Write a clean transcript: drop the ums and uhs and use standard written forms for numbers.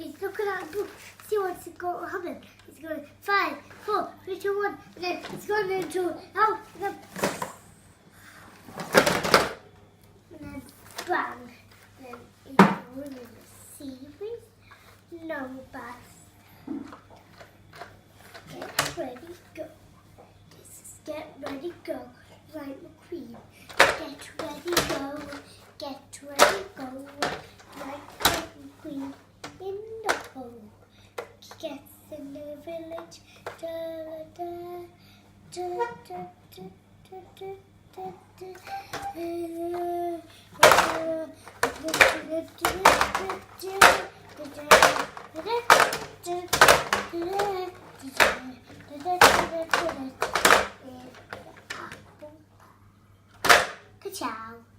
He's looking at the book. See what's going to happen. He's going 5, 4, 3, 2, 1. And then it's going into out. And then bang. Then he's going in a series. No bass. Get ready, go. This is get ready, go. Right, McQueen. Get ready, go. Get ready, go. Right, McQueen. In the hole. Gets in the village. Da da da da da da da da. Ciao.